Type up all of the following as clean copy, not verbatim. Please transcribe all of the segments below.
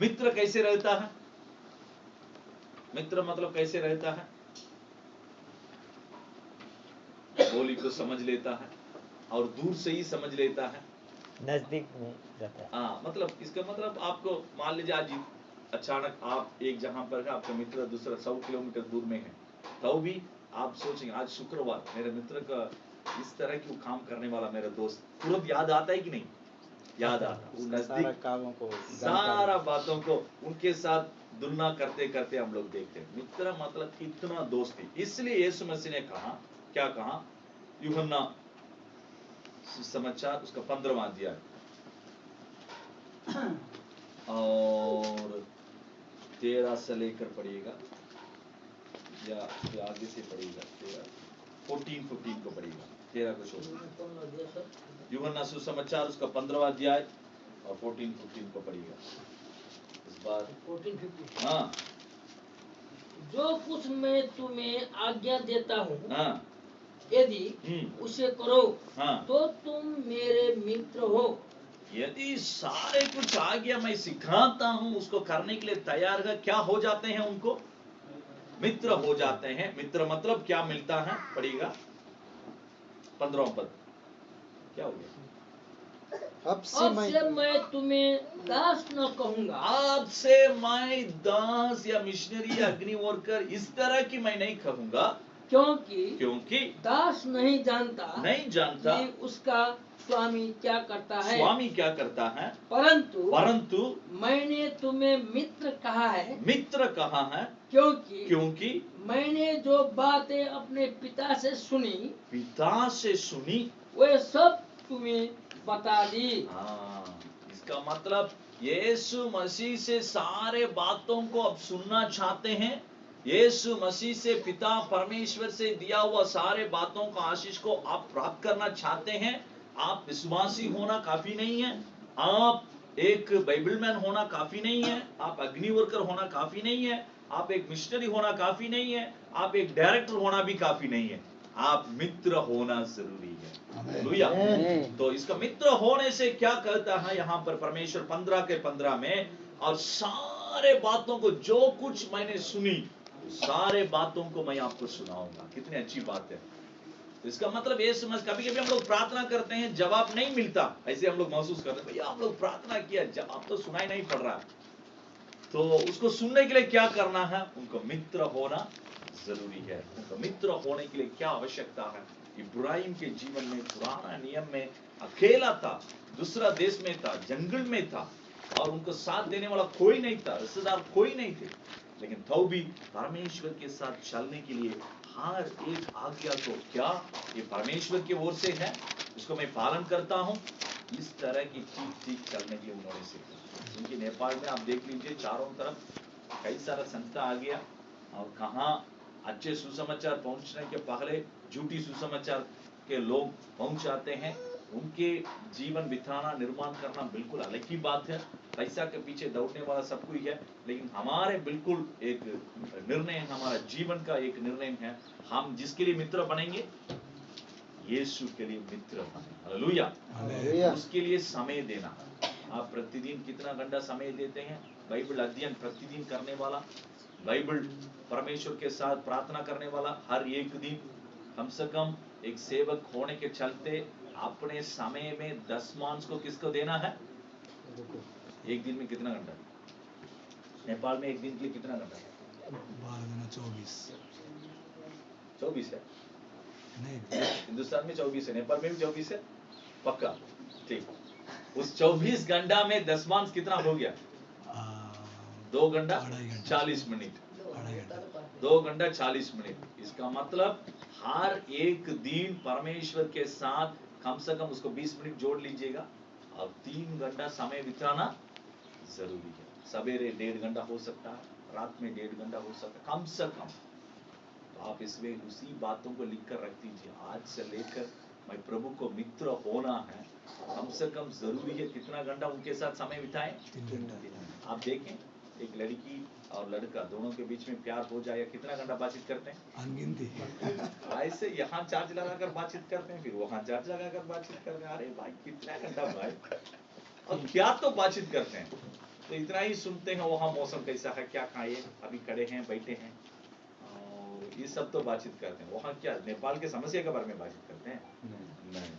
मित्र कैसे रहता है? मित्र मतलब कैसे रहता है? बोली को समझ लेता है और दूर से ही समझ लेता है, नजदीक में रहता है। हाँ, मतलब इसका मतलब आपको मान लीजिए आज अचानक आप एक जहां पर है, आपका मित्र दूसरा 100 किलोमीटर दूर में है, तो भी आप सोचेंगे आज शुक्रवार मेरे मित्र का इस तरह क्यों काम करने वाला मेरा दोस्त, तुरंत याद आता है कि नहीं? याद आता है। सारा कामों को सारा बातों को उनके साथ तुलना करते करते हम लोग देखते हैं। मित्र मतलब इतना दोस्ती, इसलिए यीशु मसीह ने कहा, क्या कहा? यूहन्ना सुसमाचार उसका 15वां अध्याय और 13 से लेकर पढ़िएगा या आगे से पढ़िएगा, 14 को पढ़िएगा, 13 को छोड़। यूहन्ना सुसमाचार उसका 15वां अध्याय और 14-15 को पढ़िएगा। इस बार 14-15 हाँ, जो कुछ मैं तुम्हें आज्ञा देता हूँ, हाँ, यदि उसे करो, हाँ, तो तुम मेरे मित्र हो। यदि सारे कुछ आज्ञा मैं सिखाता हूँ उसको करने के लिए तैयार है, क्या हो जाते हैं? उनको मित्र हो जाते हैं। मित्र मतलब क्या मिलता है? पढ़िएगा 15वां पद, क्या हो गया? अब से मैं तुम्हें दास न कहूंगा। आज से मैं दास या मिशनरी या अग्नि वर्कर इस तरह की मैं नहीं कहूंगा, क्योंकि दास नहीं जानता कि उसका स्वामी क्या करता है, स्वामी क्या करता है, परंतु मैंने तुम्हें मित्र कहा है, क्योंकि मैंने जो बातें अपने पिता से सुनी वे सब तुम्हें बता दी। हाँ, इसका मतलब यीशु मसीह से सारे बातों को अब सुनना चाहते हैं। यीशु मसीह से पिता परमेश्वर से दिया हुआ सारे बातों का आशीष को आप प्राप्त करना चाहते हैं। आप विश्वासी होना काफी नहीं है, आप एक बाइबल मैन होना काफी नहीं है, आप अग्नि वर्कर होना काफी नहीं है, आप एक मिशनरी होना काफी नहीं है, आप एक डायरेक्टर होना भी काफी नहीं है, आप मित्र होना जरूरी है। हालेलुया। तो इसका मित्र होने से क्या कहता है यहाँ पर परमेश्वर 15 के 15 में, और सारे बातों को जो कुछ मैंने सुनी सारे बातों को मैं आपको सुनाऊंगा। कितनी अच्छी बात है। इसका मतलब ये समझ, कभी कभी हम लोग प्रार्थना करते हैं जवाब नहीं मिलता, ऐसे हम लोग महसूस करते हैं भैया हम लोग प्रार्थना किया जवाब तो सुनाई नहीं पड़ रहा, तो उसको सुनने के लिए क्या करना है? उनको मित्र होना जरूरी है। उनको मित्र होने के लिए क्या आवश्यकता है? इब्राहिम के जीवन में पुराना नियम में अकेला था, दूसरा देश में था, जंगल में था, और उनको साथ देने वाला कोई नहीं था, रिश्तेदार कोई नहीं थे, लेकिन तो भी परमेश्वर के साथ चलने के लिए हर एक आज्ञा को, क्या ये परमेश्वर की ओर से है, इसको मैं पालन करता हूं, इस तरह की ठीक चलने की उन्होंने सीखा। क्योंकि नेपाल में आप देख लीजिए चारों तरफ कई सारा संस्था आ गया, और कहाँ अच्छे सुसमाचार पहुंचने के पहले झूठी सुसमाचार के लोग पहुंच जाते हैं। उनके जीवन बिताना, निर्माण करना बिल्कुल अलग ही बात है। पैसा के पीछे दौड़ने वाला सब कोई है, लेकिन हमारे बिल्कुल एक निर्णय, हमारा जीवन का एक निर्णय है, हम जिसके लिए मित्र बनेंगे, यीशु के लिए मित्र बने। हालेलुया। उसके लिए समय देना। आप प्रतिदिन कितना घंटा समय देते हैं? बाइबल अध्ययन प्रतिदिन करने वाला, बाइबल परमेश्वर के साथ प्रार्थना करने वाला, हर एक दिन कम से कम एक सेवक होने के चलते अपने समय में 10 को किसको देना है? एक दिन में कितना घंटा? नेपाल में एक दिन के लिए कितना घंटा? 24 है नहीं, हिंदुस्तान में 24 है, नेपाल में भी 24 है, पक्का ठीक। उस 24 घंटा में 10 कितना हो गया? 2 घंटा 40 मिनट, 2 घंटा 40 मिनट। इसका मतलब हर एक दिन परमेश्वर के साथ कम से कम उसको 20 मिनट जोड़ लीजिएगा, और 3 घंटा समय बिताना जरूरी है। सवेरे 1.5 घंटा हो सकता है, रात में 1.5 घंटा हो सकता है, कम से कम। तो आप इसमें उसी बातों को लिख कर रख दीजिए, आज से लेकर मैं प्रभु को मित्र होना है, कम से कम जरूरी है कितना घंटा उनके साथ समय बिताएं? 3 घंटा। आप देखें एक लड़की और लड़का दोनों के बीच में प्यार हो जाए, कितना घंटा बातचीत करते हैं? अनगिनती। ऐसे यहाँ चार्ज लगाकर बातचीत करते हैं, फिर वहां चार्ज लगाकर बातचीत करते हैं। अरे भाई कितना घंटा भाई, और क्या तो बातचीत करते हैं। तो इतना ही सुनते हैं, वहां मौसम कैसा है, क्या खाए, अभी खड़े हैं बैठे हैं, और ये सब तो बातचीत करते हैं। वहां क्या नेपाल के समस्या के बारे में बातचीत करते हैं? नहीं।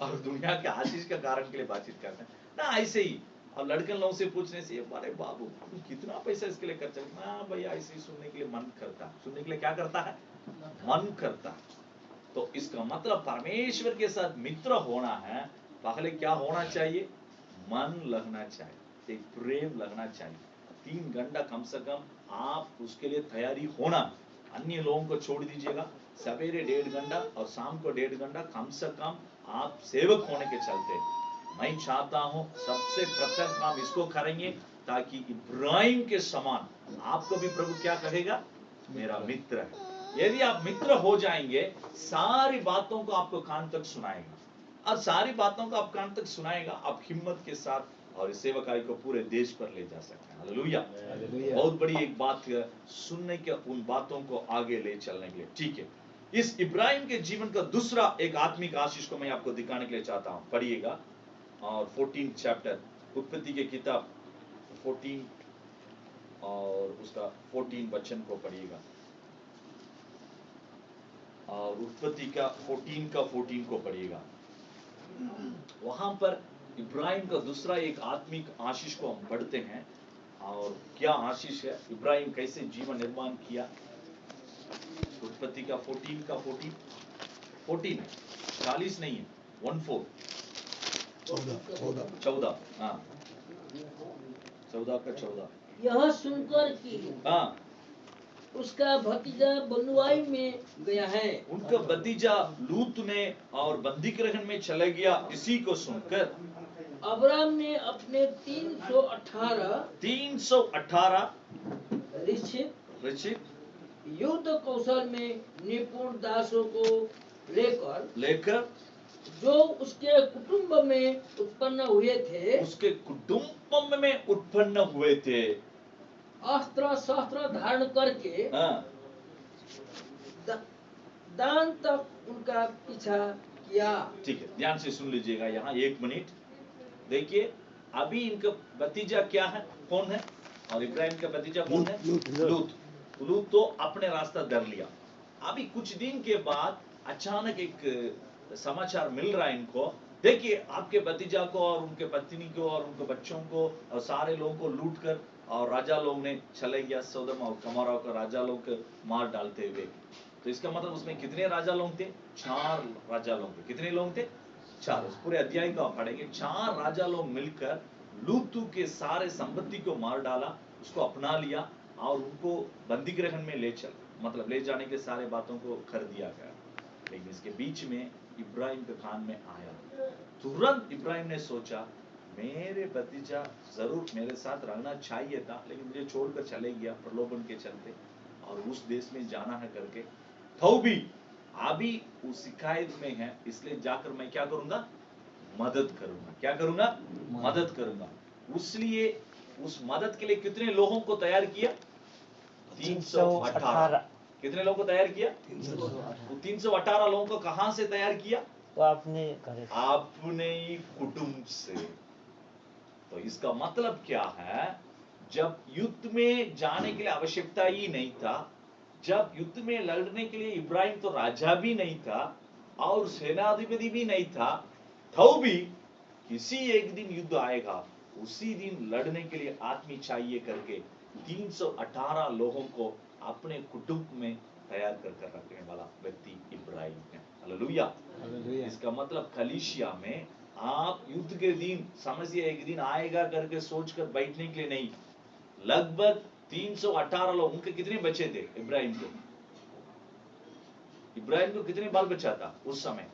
और दुनिया के आशीष के कारण के लिए बातचीत करते हैं ना, ऐसे ही। अब लड़के लोगों से पूछने से, अरे बाबू कितना पैसा इसके लिए खर्चा, ना भैया ऐसे ही सुनने के लिए मन करता, सुनने के लिए क्या करता है, मन करता। तो इसका मतलब परमेश्वर के साथ मित्र होना है, पहले क्या होना चाहिए, मन लगना चाहिए, एक प्रेम लगना चाहिए। 3 घंटा कम से कम आप उसके लिए तैयारी होना। अन्य लोगों को छोड़ दीजिएगा, सवेरे 1.5 घंटा और शाम को 1.5 घंटा कम से कम आप सेवक होने के चलते। मैं चाहता हूं सबसे प्रथम काम इसको करेंगे, ताकि इब्राहिम के समान आपको भी प्रभु क्या कहेगा, मेरा मित्र है। यदि आप मित्र हो जाएंगे, सारी बातों को आपको कान तक सुनाएगा, और सारी बातों को आप कान तक सुनाएगा, आप हिम्मत के साथ और इस सेवकाई को पूरे देश पर ले जा सकते हैं। हालेलुया। बहुत बड़ी एक बात है, सुनने के उन बातों को आगे ले चलने के लिए। ठीक है, इस इब्राहिम के जीवन का दूसरा एक आत्मिक आशीष को मैं आपको दिखाने के लिए चाहता हूं। पढ़िएगा और 14 चैप्टर, उत्पत्ति के किताब 14 और उसका 14 वचन को पढ़िएगा, और उत्पत्ति का 14 को पढ़िएगा। वहां पर इब्राहिम का दूसरा एक आत्मिक आशीष को हम पढ़ते हैं। और क्या आशीष है, इब्राहिम कैसे जीवन निर्माण किया। उत्पत्ति का 14 है, 40 नहीं है, 14 14 हाँ, 14 का 14। यह सुनकर कि हाँ, उसका भतीजा बंधुआई में गया है, उनका भतीजा लूत ने और बंदी गृह में चला गया, इसी को सुनकर अब्राम ने अपने 318 ऋषि युद्ध कौशल में निपुण दासों को लेकर जो उसके कुटुंब में उत्पन्न हुए थे, अस्त्र शस्त्र धारण करके दान तक उनका पीछा किया। ठीक है, ध्यान से सुन लीजिएगा, यहाँ 1 मिनट देखिए। अभी इनका भतीजा क्या है, कौन है, और इब्राहिम का भतीजा कौन है, लूत तो अपने रास्ता धर लिया। अभी कुछ दिन के बाद अचानक एक समाचार मिल रहा है इनको, देखिए आपके भतीजा को और उनके पत्नी को और उनके बच्चों को और सारे लोगों को लूट कर और राजा लोग ने चले गया, सौदम और गमोरा को राजा लोग मार डालते हुए। तो इसका मतलब उसमें कितने राजा लोग थे, 4 राजा लोग थे। कितने लोग थे, 4। उस पूरे अध्याय को आप पढ़ेंगे, 4 राजा लोग मिलकर लूत के सारे संपत्ति को मार डाला, उसको अपना लिया और उनको बंदी गृह में मतलब ले जाने के सारे बातों को कर दिया गया। लेकिन इसके बीच में इब्राहिम के कान में आया, तुरंत इब्राहिम ने सोचा मेरे भतीजा जरूर मेरे साथ रहना चाहिए था, लेकिन मुझे छोड़कर चले गया प्रलोभन के चलते और उस देश में जाना है करके। तो भी अभी उस शिकायत में है, इसलिए जाकर मैं क्या करूंगा, मदद करूंगा। क्या करूंगा, मदद करूंगा। इसलिए उस मदद के लिए कितने लोगों को तैयार किया, 318। कितने लोगों को तैयार किया, 318 लोगों को कहां से तैयार किया, तो अपने ही कुटुंब से। तो इसका मतलब क्या है, जब युद्ध में जाने के लिए आवश्यकता ही नहीं था, जब युद्ध में लड़ने के लिए इब्राहिम तो राजा भी नहीं था और सेनाधिपति भी नहीं था, तो भी किसी एक दिन युद्ध आएगा, उसी दिन लड़ने के लिए आदमी चाहिए करके 318 लोगों को अपने कुटुंब में तैयार कर रखने वाला व्यक्ति इब्राहिम है। हालेलुया। इसका मतलब कलीसिया में आप युद्ध के दिन समझिए एक दिन आएगा करके सोचकर बैठने के लिए नहीं। लगभग 318 लोग, उनके कितने बच्चे थे इब्राहिम को, कितने बाल बच्चा था उस समय,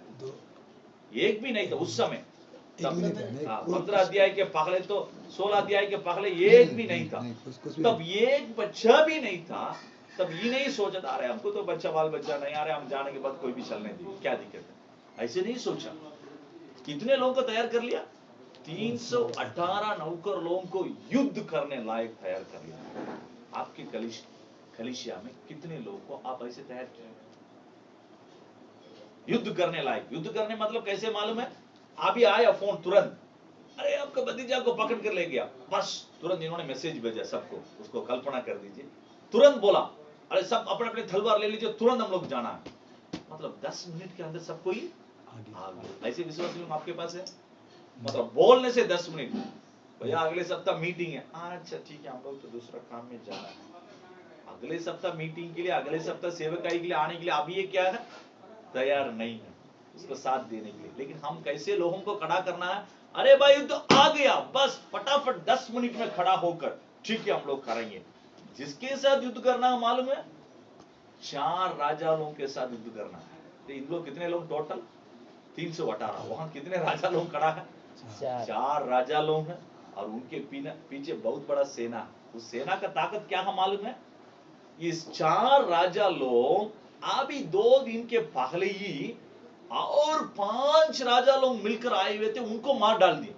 एक भी नहीं था उस समय। 15 अध्याय के पहले तो 16 अध्याय के पहले एक भी नहीं था, तब एक बच्चा भी नहीं था। तब ये नहीं सोचा था अरे हमको तो बच्चा बाल बच्चा नहीं आ रहा, हम जाने के बाद कोई भी चलने देंगे, क्या दिक्कत है, ऐसे नहीं सोचा। कितने लोगों को तैयार कर लिया, 318 नौकर लोगों को युद्ध करने लायक तैयार कर लिया। आपके कलीसिया में कितने लोगों को आप ऐसे तैयार किए, युद्ध करने लायक। युद्ध करने मतलब कैसे मालूम है, अभी आया फोन तुरंत अरे आपका भतीजा को पकड़ कर ले गया, बस तुरंत इन्होंने मैसेज भेजा सबको, उसको कल्पना कर दीजिए, तुरंत बोला अरे सब अपने अपने तलवार ले लीजिए, तुरंत हम लोग जाना है। मतलब 10 मिनट के अंदर सब कोई आ गया। ऐसे विश्वासी लोग आपके पास है? मतलब बोलने से 10 मिनट, भैया अगले सप्ताह मीटिंग है, अच्छा ठीक है हम लोग तो दूसरा काम में जाना है। अगले सप्ताह मीटिंग के लिए, अगले सप्ताह सेवकाई के लिए आने के लिए अभी ये क्या है, तैयार नहीं है उसको साथ देने के लिए। लेकिन हम कैसे लोगों को खड़ा करना है, अरे भाई तो आ गया, बस फटाफट 10 मिनट में खड़ा होकर ठीक है हम लोग करेंगे। जिसके साथ युद्ध करना है मालूम है, 4 राजा लोगों के साथ युद्ध करना है। तो इन लोग कितने लोग टोटल 318, वहां कितने राजा लोग खड़ा है, 4 राजा लोग हैं और उनके पीछे बहुत बड़ा सेना। उस सेना का ताकत क्या है मालूम है, इस 4 राजा लोग अभी 2 दिन के पहले ही और 5 राजा लोग मिलकर आए हुए थे, उनको मार डाल दिया।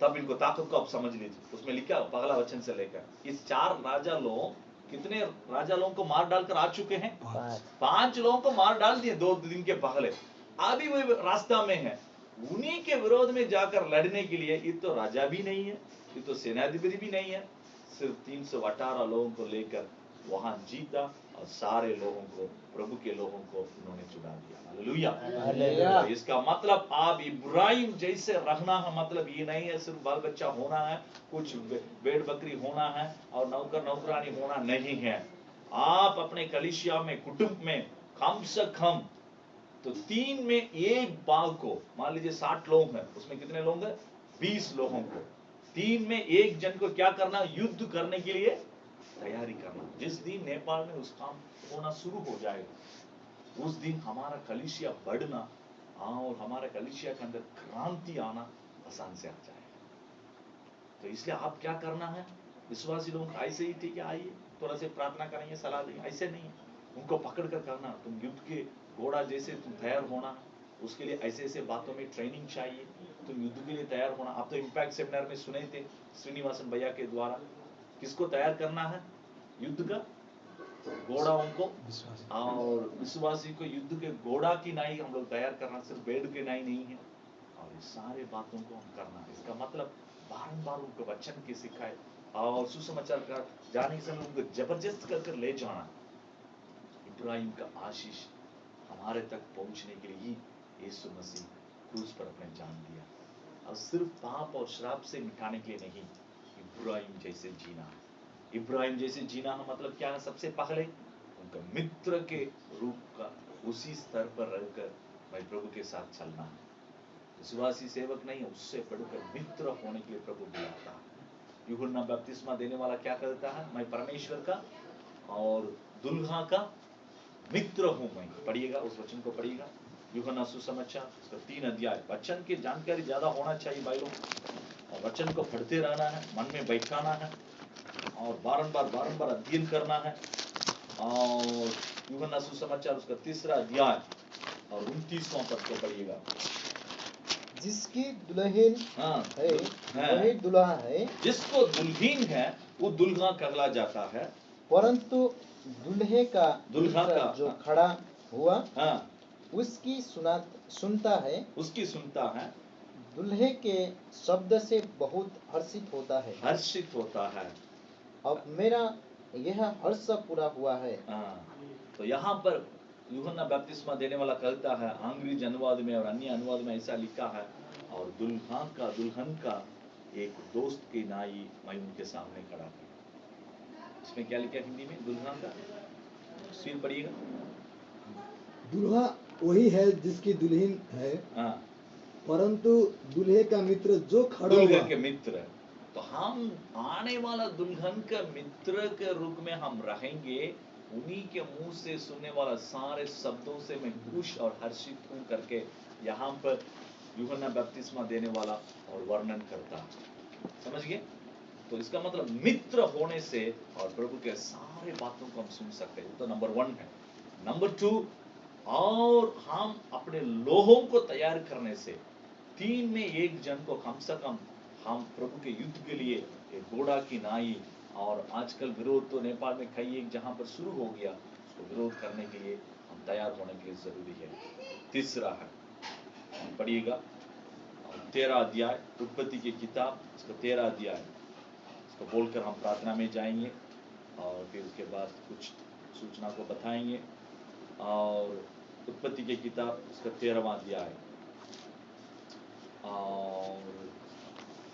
तब इनको ताकत को आप समझ लीजिए। उसमें लिखा पहला वचन से लेकर, इस 4 राजा लोग कितने राजा लोगों को मार डालकर आ चुके हैं, 5 लोगों को मार डाल दिए 2 दिन के पहले। अभी वो रास्ता में है, उन्हीं के विरोध में जाकर लड़ने के लिए, ये तो राजा भी नहीं है, ये तो सेनाधिपति भी नहीं है, सिर्फ 318 लोगों को लेकर वहां जीता और सारे लोगों को, प्रभु के लोगों को उन्होंने चुरा दिया। हालेलुया। इसका मतलब आप इब्राहिम जैसे रहना है, मतलब ये नहीं है सिर्फ बाल बच्चा होना है, कुछ भेड़ बकरी होना है और नौकर नौकरानी होना नहीं है। आप अपने कलीसिया में, कुटुंब में कम से कम तो 3 में 1 भाग को, मान लीजिए 60 लोग हैं, उसमें कितने लोग हैं, 20 लोगों को 3 में 1 जन को क्या करना, युद्ध करने के लिए तैयारी करना। जिस दिन नेपाल में उस काम होना शुरू हो जाएगा, उस दिन हमारा कलीसिया बढ़ना और हमारा कलीसिया के अंदर क्रांति आना आसान से आ जाएगा। तो इसलिए आप क्या करना है, विश्वासी लोगों को ऐसे ही ठीक है, आइए थोड़ा से प्रार्थना करेंगे, सलाह देंगे, ऐसे नहीं, उनको पकड़ कर करना। तुम युद्ध के घोड़ा जैसे तुम तैयार होना, उसके लिए ऐसे ऐसे बातों में ट्रेनिंग चाहिए, तुम युद्ध के लिए तैयार होना। आप तो इम्पैक्ट सेमिनार में सुने थे श्रीनिवासन भैया के द्वारा, किसको तैयार करना है, युद्ध का घोड़ाओं को, और विश्वासी को युद्ध के घोड़ा की नाई हम लोग तैयार करना, सिर्फ भेड़ के नाई नहीं है। और ये सारे बातों को हम करना है। इसका मतलब बारंबार उनको वचन की सिखाए और सुसमाचार का जाने के समय उनको जबरदस्त कर ले जाना। इब्राहिम का आशीष हमारे तक पहुंचने के लिए ही यीशु मसीह क्रूस पर अपने जान दिया, और सिर्फ पाप और श्राप से मिटाने के लिए नहीं, इब्राहिम जैसे जीना। इब्राहिम जैसे जीना का मतलब क्या है, सबसे पहले उनका मित्र के रूप का उसी स्तर पर रहकर मैं प्रभु के साथ चलना है। विश्वासी सेवक नहीं, उससे बढ़कर मित्र होने के लिए प्रभु बुलाता है। यूहन्ना बपतिस्मा देने वाला क्या करता है, मैं परमेश्वर का और दुल्हा का मित्र हूं मैं। पढ़िएगा, उस वचन को पढ़िएगा, यूहन्ना सुसमाचार उसका 3 अध्याय। वचन की जानकारी ज्यादा होना चाहिए भाई लोग, और वचन को पढ़ते रहना है, मन में बैठाना है और बारंबार अध्ययन करना है। और यूहन्ना सुसमाचार उसका 3 अध्याय और 29वां पद को पढ़िएगा। जिसकी दुल्हन है वही दुल्हा है, जिसको दुल्हीन है वो दुल्हा कहला जाता है, परंतु दुल्हे का जो खड़ा हुआ उसकी सुनता है, दुल्हे के शब्द से बहुत हर्षित होता है। अब मेरा यह हर्ष पूरा हुआ है। तो यहाँ पर यूहन्ना बपतिस्मा देने वाला कहता है, अंग्रेजी अनुवाद में और अन्य अनुवाद में ऐसा लिखा है, और दुल्हन का एक दोस्त की नाई मैं उनके सामने खड़ा किया। इसमें क्या लिखा हिंदी में, दुल्हन का सीन पढ़िएगा। दुल्हा वही है जिसकी दुल्हन है, परंतु दूल्हे का मित्र जो खड़ा हुआ, दुल्हे के मित्र। तो हम आने वाला दुल्हन के मित्र के रूप में हम रहेंगे, उन्हीं के मुंह से सुनने वाला सारे शब्दों से मैं खुश और हर्षित हूं करके यहाँ पर यूहन्ना बपतिस्मा देने वाला और वर्णन करता है। समझ गए? तो इसका मतलब मित्र होने से और प्रभु के सारे बातों को हम सुन सकते हैं। तो नंबर 1 है। नंबर 2, और हम अपने लोगों को तैयार करने से 3 में 1 जन को कम से कम हम प्रभु के युद्ध के लिए एक घोड़ा की नाई, और आजकल विरोध तो नेपाल में कई एक जहां पर शुरू हो गया, उसको विरोध करने के लिए हम तैयार होने के लिए जरूरी है। तीसरा है, पढ़िएगा, 13 अध्याय, उत्पत्ति की किताब इसका 13 अध्याय, इसको बोलकर हम प्रार्थना में जाएंगे और फिर उसके बाद कुछ सूचना को बताएंगे। और उत्पत्ति की किताब इसका 13वां अध्याय और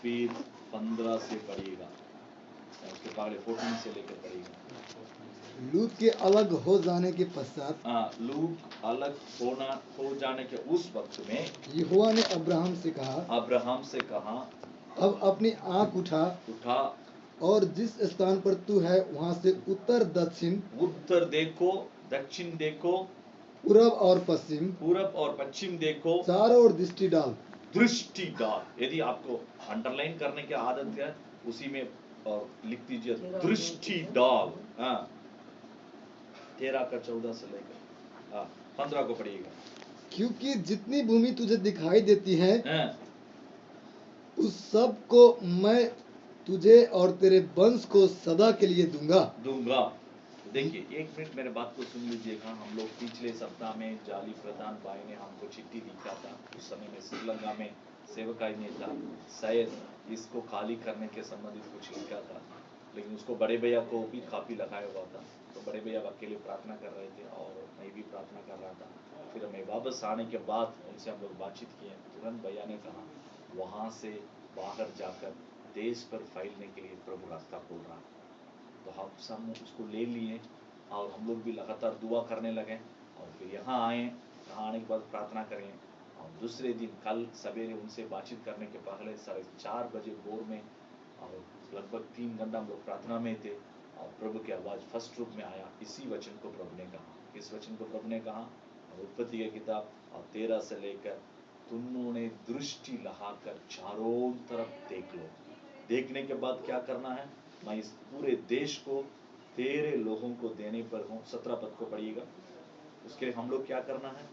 फिर 15 से पढ़िएगा, उसके पहले 14 से लेकर पढ़िएगा। लूत के अलग हो जाने के पश्चात, लूत अलग हो जाने के उस वक्त में यहोवा ने अब्राहम से कहा, अब अपनी आंख उठा और जिस स्थान पर तू है वहां से उत्तर देखो, दक्षिण देखो, पूरब और पश्चिम देखो, चारों ओर दृष्टि डाल। यदि आपको अंडरलाइन करने की आदत है उसी में और लिख दीजिए दृष्टि डाल। 13 का 14 से लेकर 15 को पढ़िएगा। क्योंकि जितनी भूमि तुझे दिखाई देती है उस सब को मैं तुझे और तेरे वंश को सदा के लिए दूंगा। देखिए, एक मिनट मेरे बात को सुन लीजिएगा। हम लोग पिछले सप्ताह में जाली प्रधान भाई ने हमको चिट्ठी लिखा था। उस समय में श्रीलंका में सेवकाई में था, शायद इसको खाली करने के संबंधित कुछ लिखा था, लेकिन उसको बड़े भैया को भी काफी लगाया हुआ था। तो बड़े भैया अकेले प्रार्थना कर रहे थे और मैं भी प्रार्थना कर रहा था। फिर हमें वापस आने के बाद उनसे हम लोग बातचीत किए। तुरंत भैया ने कहा वहां से बाहर जाकर देश पर फैलने के लिए प्रभु रास्ता खोल रहा। तो हम सब उसको ले लिए और हम लोग भी लगातार दुआ करने लगे और फिर यहाँ आए। यहाँ आने के बाद प्रार्थना करें और दूसरे दिन कल सवेरे उनसे बातचीत करने के पहले 4:30 बजे भोर में और लगभग 3 घंटा हम लोग प्रार्थना में थे और प्रभु की आवाज फर्स्ट रूप में आया। इसी वचन को प्रभु ने कहा, इस वचन को प्रभु ने कहा उत्पत्ति की किताब और 13 से लेकर तुमने दृष्टि लगाकर चारों तरफ देख लो। देखने के बाद क्या करना है, मैं इस पूरे देश को तेरे लोगों को देने पर हूँ। 17 पद को पढ़िएगा। उसके लिए हम लोग क्या करना है?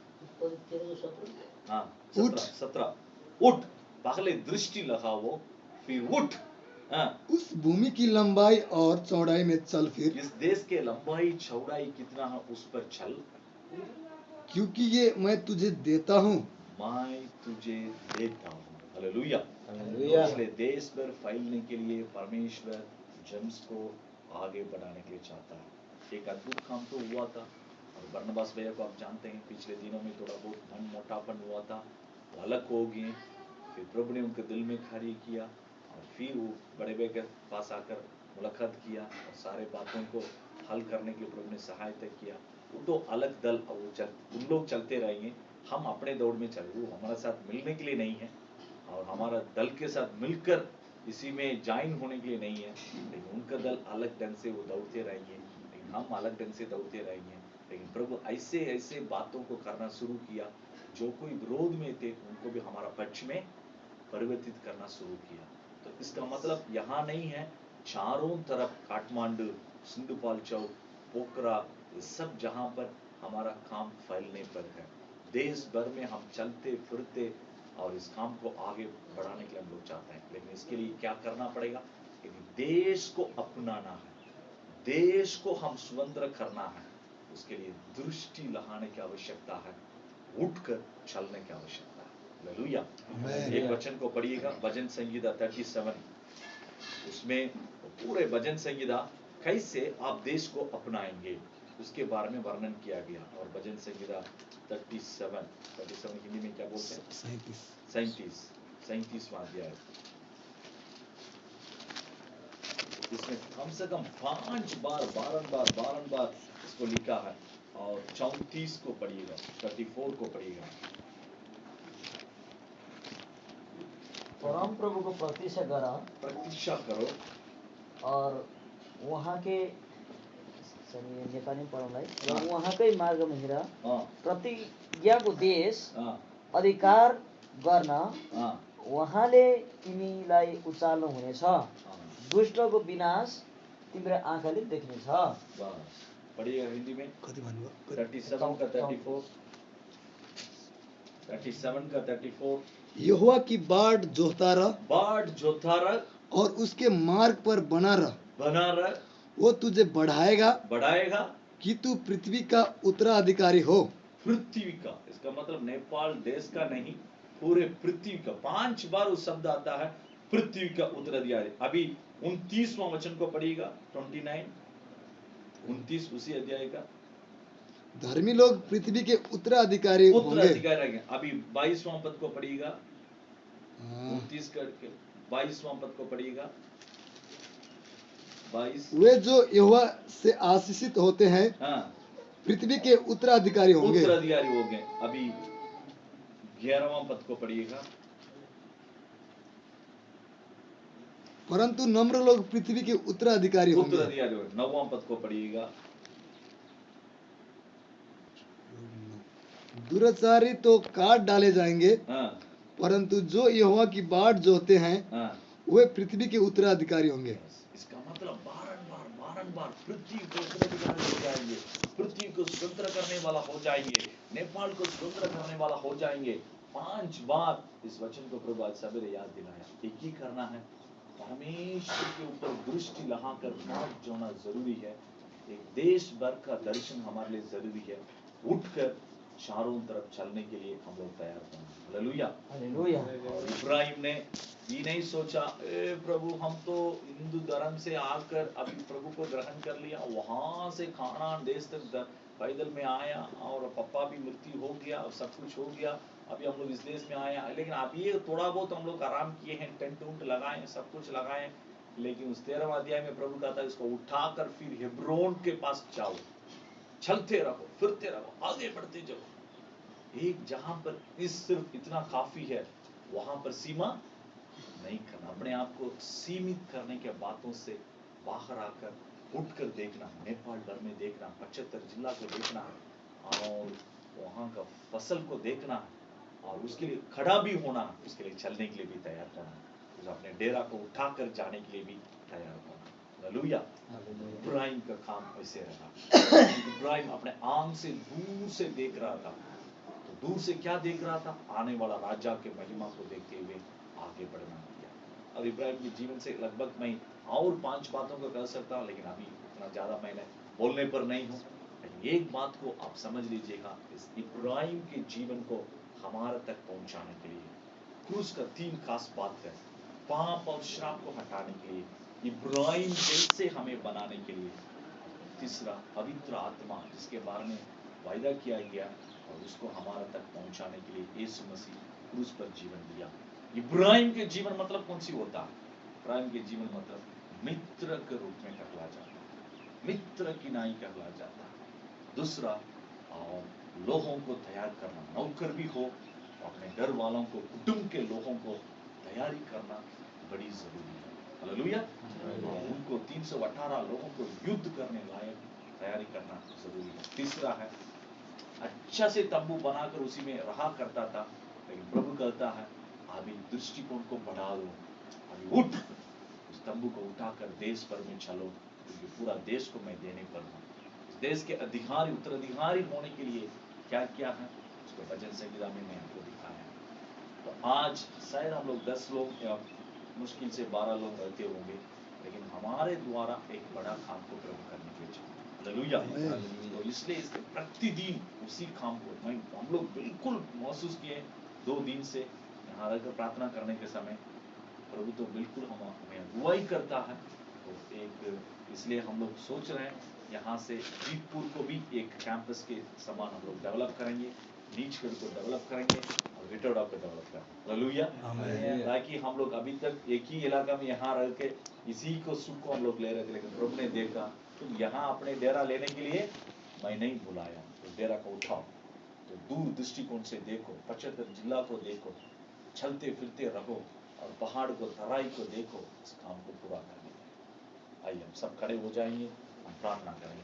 17 उठ, पहले दृष्टि लगाओ फिर उठ। उस भूमि की लंबाई और चौड़ाई में चल फिर। इस देश के लंबाई चौड़ाई कितना है उस पर चल, क्योंकि ये मैं तुझे देता हूँ। हालेलुया। इसलिए देश पर फैलने के लिए परमेश्वर जम्स को आगे बढ़ाने के लिए चाहता है। एक अद्भुत काम तो हुआ था और बरनबास भैया को आप जानते हैं, पिछले दिनों में थोड़ा बहुत मन मोटापन हुआ था, वो अलग हो गए। फिर प्रभु ने उनके दिल में कार्य किया और फिर वो बड़े भैया के पास आकर मुलाकात किया और सारे बातों को हल करने के लिए प्रभु ने सहायता किया। वो तो अलग दल उन लोग चलते रहेंगे, हम अपने दौड़ में चल। वो हमारे साथ मिलने के लिए नहीं है और हमारा दल के साथ मिलकर इसी में ज्वाइन होने के लिए नहीं है, लेकिन उनका दल अलग ढंग से वो दौड़ते रहेंगे, लेकिन हम अलग ढंग से दौड़ते रहेंगे। लेकिन प्रभु ऐसे ऐसे बातों को करना शुरू किया, जो कोई विरोध में थे उनको भी हमारा पक्ष में परिवर्तित करना शुरू किया। तो इसका मतलब यहाँ नहीं है, चारों तरफ काठमांडू, सिंधुपाल चौक, पोखरा, ये सब जहाँ पर हमारा काम फैलने पर है, देश भर में हम चलते फिरते और इस काम को आगे बढ़ाने के लिए हम लोग चाहते हैं। लेकिन इसके लिए क्या करना पड़ेगा? यदि देश को अपनाना है, देश को हम स्वतंत्र करना है, उसके लिए दृष्टि लगाने की आवश्यकता है, उठकर चलने की आवश्यकता है। हालेलुया। एक वचन को पढ़िएगा, भजन संहिता 37, उसमें पूरे भजन संहिता कैसे आप देश को अपनाएंगे उसके बारे में वर्णन किया गया। और भजन संहिता 37 हिंदी में क्या बोलते हैं? 37वां अध्याय। इसमें कम से कम 5 बार बारंबार इसको लिखा है। और 34 को पढ़िएगा, 34 को पढ़िएगा। परम प्रभु को प्रतीक्षा करो और उहाँकै नेपाली पढौँलाई र उहाँकै मार्गमा हिँड, प्रतिज्ञाको देश अधिकार गर्न उहाँले तिमीलाई उचाल्नु हुनेछ, दुष्टको विनाश तिम्रो आँखाले देख्नेछ। पढ़िएगा हिंदी में। 37 का 34। यहोवा की बाट जोता रह और उसके मार्ग पर बना रह, वो तुझे बढ़ाएगा कि तू पृथ्वी का उत्तराधिकारी हो। पृथ्वी का, इसका मतलब नेपाल देश का नहीं, पूरे पृथ्वी का 5 बार उस शब्द आता है पृथ्वी का उत्तराधिकारी। अभी 29वां वचन को पढ़िएगा 29 उसी अध्याय का। धर्मी लोग पृथ्वी के उत्तराधिकारी होंगे। अभी 22वां पद को पढ़िएगा 29 करके 22वां पद को पढ़िएगा 22। वे जो यहोवा से आशीषित होते हैं पृथ्वी के उत्तराधिकारी होंगे। अभी 11वां पद को पढ़िएगा। परंतु नम्र लोग पृथ्वी के उत्तराधिकारी होंगे। 9वां पद को पढ़िएगा। दुराचारी तो काट डाले जाएंगे परंतु जो यहोवा की बाट जोहते हैं वे पृथ्वी के उत्तराधिकारी होंगे। इसका मतलब बारंबार पृथ्वी को उत्तराधिकारी हो जाएंगे, पृथ्वी को स्वतंत्र करने वाला हो जाएंगे, नेपाल को स्वतंत्र करने वाला हो जाएंगे। 5 बार इस वचन को प्रभु आज सवेरे याद दिलाया। एक ही करना है, परमेश्वर के ऊपर दृष्टि लगाकर बाट जोड़ना जरूरी है। एक देश भर का दर्शन हमारे लिए जरूरी है। उठकर चारों तरफ चलने के लिए हम लोग तैयार हों। Hallelujah hallelujah. इब्राहिम ने ये नहीं सोचा प्रभु हम तो हिंदू धर्म से आकर अभी प्रभु को ग्रहण कर लिया, वहां से खानान देश तक पैदल में आया और पापा भी मृत्यु हो गया और सब कुछ हो गया, अभी हम लोग इस देश में आए हैं। लेकिन अभी ये थोड़ा बहुत हम लोग आराम किए हैं, टेंट उंट लगाए, सब कुछ लगाए। लेकिन उस 13वां अध्याय में प्रभु कहता है इसको उठाकर फिर हेब्रोन के पास जाओ, चलते रहो, फिरते रहो, आगे बढ़ते जाओ। एक जहां पर सिर्फ इतना काफी है, वहां पर सीमा नहीं करना, अपने आप को सीमित करने के बातों से बाहर आकर उठकर देखना, नेपाल भर में देखना, 75 जिला को देखना और वहां का फसल को देखना और उसके लिए खड़ा भी होना, उसके लिए चलने के लिए भी तैयार होना, तो अपने डेरा को उठाकर जाने के लिए भी तैयार होना। हालेलुया। इब्राहिम का काम ऐसे रहा। इब्राहिम अपने आंख से दूर से देख रहा था, तो दूर से क्या देख रहा था? आने वाला राजा के महिमा को देखते हुए आगे बढ़ना किया। और इब्राहिम के जीवन से लगभग मैं और 5 बातों को कह सकता, लेकिन अभी इतना ज्यादा मैंने बोलने पर नहीं हूँ। लेकिन एक बात को आप समझ लीजिएगा, इस इब्राहिम के जीवन को हमारे तक पहुंचाने के लिए क्रूस का 3 खास बात है। पाप और श्राप को हटाने के लिए, इब्राहिम जैसे हमें बनाने के लिए, तीसरा पवित्र आत्मा जिसके बारे में वायदा किया गया और उसको हमारे तक पहुंचाने के लिए यीशु मसीह क्रूस पर जीवन दिया। इब्राहिम के जीवन मतलब कौन सी होता है? इब्राहिम के जीवन मतलब मित्र के रूप में कहला जाता है, मित्र की नाई कहला जाता है। दूसरा, और लोगों को तैयार करना, नौकर भी हो, अपने घर वालों को, कुटुंब के लोगों को तैयारी करना बड़ी जरूरी है। हालेलुया। उनको 318 लोगों को युद्ध करने लायक तैयारी करना जरूरी है। तीसरा है, अच्छा से तंबू बनाकर उसी में रहा करता था, लेकिन प्रभु कहता है अभी दृष्टिकोण को बढ़ा दो, अभी उठ, उस तंबू को उठाकर देश भर में चलो, क्योंकि पूरा देश को मैं देने पर हूँ। इस देश के अधिकारी, उत्तराधिकारी होने के लिए क्या क्या है उसको भजन संगीता में मैं आपको दिखाया। तो आज शायद हम लोग 10 लोग या मुश्किल से 12 लोग रहते होंगे, लेकिन हमारे द्वारा एक बड़ा काम को प्रभु करने के लिए। हालेलुया। तो इसलिए प्रतिदिन उसी काम को हम लोग बिल्कुल महसूस किए 2 दिन से यहाँ रहकर प्रार्थना करने के समय प्रभु तो बिल्कुल हमें अगुवाई करता है। तो एक इसलिए हम लोग सोच रहे हैं यहाँ से जीतपुर को भी एक कैंपस के समान हम लोग डेवलप करेंगे, नीचगढ़ को डेवलप करेंगे और विटोड़ा को डेवलप करेंगे। हालेलुया। ताकि हम लोग अभी तक एक ही इलाका में यहाँ रह के इसी को सुख को हम लोग ले रहे थे, लेकिन प्रभु ने देखा तुम यहाँ अपने डेरा लेने के लिए मैं नहीं बुलाया, तो डेरा को उठाओ, तो दूर दृष्टिकोण से देखो, 75 जिला को देखो, चलते फिरते रहो और पहाड़ को, तराई को देखो, इस काम को पूरा करने। आइए हम सब खड़े हो जाएंगे, हम प्रार्थना करेंगे।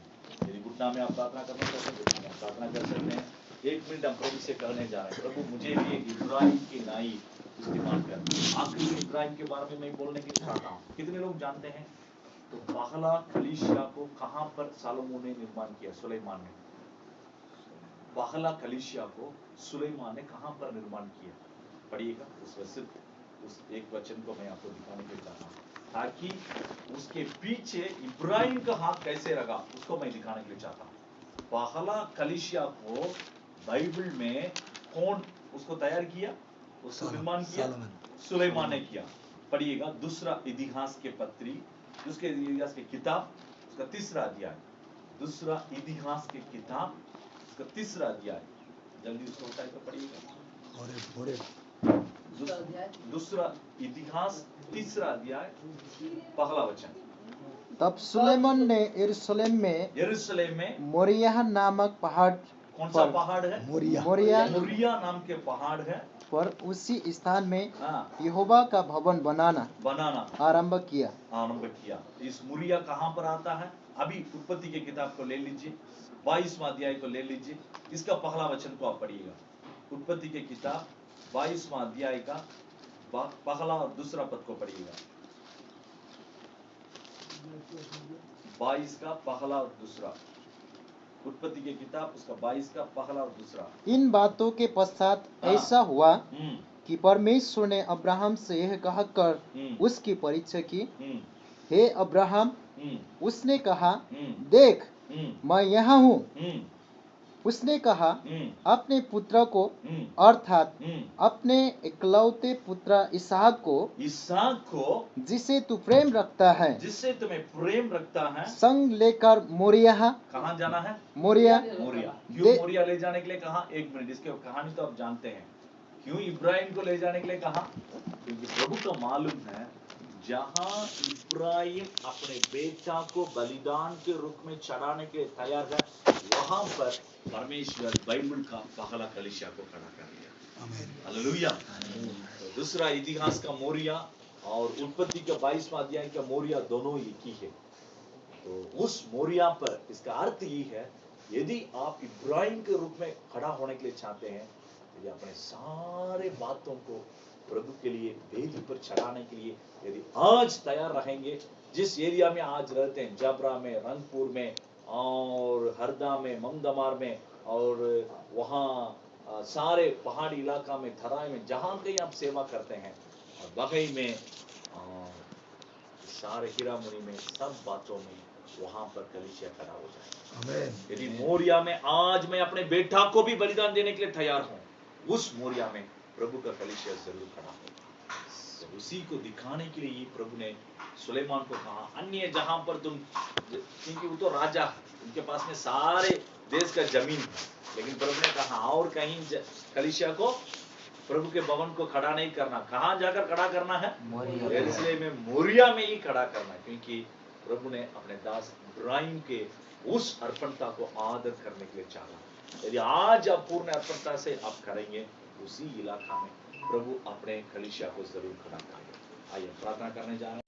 यदि घुटना में आप प्रार्थना करना चाहते हैं प्रार्थना कर सकते हैं। 1 मिनट हम प्रभु से कहने जा रहे हैं, प्रभु मुझे भी एक इब्राहिम की नाई इस्तेमाल कर। आखिरी में इब्राहिम के बारे में मैं बोलने की चाहता हूँ। कितने लोग जानते हैं तो पहला कलीसिया को कहाँ पर सालोमोन ने निर्माण किया? सुलेमान ने। पहला कलीसिया को सुलेमान ने कहाँ पर निर्माण किया? पढ़िएगा, उसमें सिर्फ उस एक वचन को मैं आपको दिखाने के चाहता हूँ, ताकि उसके पीछे इब्राहिम का हाथ कैसे रहा उसको मैं दिखाने के लिए चाहता हूँ। पहला कलीसिया को बाइबल में कौन उसको तैयार किया? उसका निर्माण किया सुलेमान ने किया। पढ़िएगा दूसरा इतिहास के पत्री, उसके इतिहास की किताब, उसका तीसरा अध्याय। दूसरा इतिहास की किताब, उसका तीसरा अध्याय। जल्दी उसको उठाए तो पढ़िएगा। दूसरा इतिहास तीसरा अध्याय पहला वचन। तब सुलेमान ने यरूशलेम में मोरिया नामक पहाड़, कौन सा पहाड़ है? मोरिया नाम के पहाड़ है पर उसी स्थान में यहोवा का भवन बनाना आरंभ किया। इस मोरिया कहाँ पर आता है? अभी उत्पत्ति की किताब को ले लीजिए, 22वां अध्याय को ले लीजिए, इसका पहला वचन को आप पढ़िएगा। उत्पत्ति की किताब 22वां अध्याय का पहला और दूसरा पद को पढ़िएगा। 22 का पहला और दूसरा, उत्पत्ति की किताब उसका 22 का पहला और दूसरा। इन बातों के पश्चात ऐसा हुआ कि परमेश्वर ने अब्राहम से यह कहकर उसकी परीक्षा की, हे अब्राहम। उसने कहा, देख मैं यहाँ हूँ। उसने कहा, अपने पुत्र को अर्थात अपने इकलौते पुत्र इसहाक को जिसे तू प्रेम रखता है, जिससे तुम्हें प्रेम रखता है, संग लेकर मोरिया। कहाँ जाना है? मोरिया। क्यों मोरिया ले जाने के लिए कहा? एक मिनट, इसकी कहानी तो आप जानते हैं। क्यों इब्राहिम को ले जाने के लिए कहा? क्योंकि प्रभु को मालूम है जहां इब्राहिम अपने बेटा को बलिदान के रूप में चढ़ाने के लिए तैयार है, वहां पर परमेश्वर बाइबल का पहला कलीसिया को खड़ा कर दिया। हालेलुया। तो दूसरा इतिहास का मोरिया और उत्पत्ति का 22वां अध्याय का मोरिया दोनों एक ही है। तो उस मोरिया पर इसका अर्थ ये है, यदि आप इब्राहिम के रूप में खड़ा होने के लिए चाहते हैं, यदि अपने सारे बातों को प्रभु के लिए वेदी पर चढ़ाने के लिए यदि आज तैयार रहेंगे, जिस एरिया में आज रहते हैं, जबरा में, रंगपुर में और हरदा में, ममदमार में और वहाँ सारे पहाड़ी इलाका में, थराई में, जहाँ कहीं आप सेवा करते हैं, और बगई में, सारे हिरामुनी में, सब बातों में वहां पर कलीसिया खड़ा हो जाए। यदि मोरिया में आज मैं अपने बेटा को भी बलिदान देने के लिए तैयार हूं, उस मोरिया में प्रभु का कलीसिया जरूर खड़ा होगा। तो उसी को दिखाने के लिए प्रभु ने सुलेमान को कहा, अन्य जहां पर तुम, क्योंकि वो तो राजा है, उनके पास में सारे देश का जमीन है, लेकिन प्रभु ने कहा और कहीं कलीसिया को, प्रभु के भवन को खड़ा नहीं करना। कहां जाकर खड़ा करना है? यरूशलेम में, मोरिया में ही खड़ा करना है, क्योंकि प्रभु ने अपने दास इब्राहिम के उस अर्पणता को आदर करने के लिए चाहा। यदि आज आप पूर्ण अर्पणता से आप करेंगे, उसी इलाका में प्रभु अपने कलीसिया को जरूर खड़ा करेंगे। आइए प्रार्थना करने जा रहे हैं।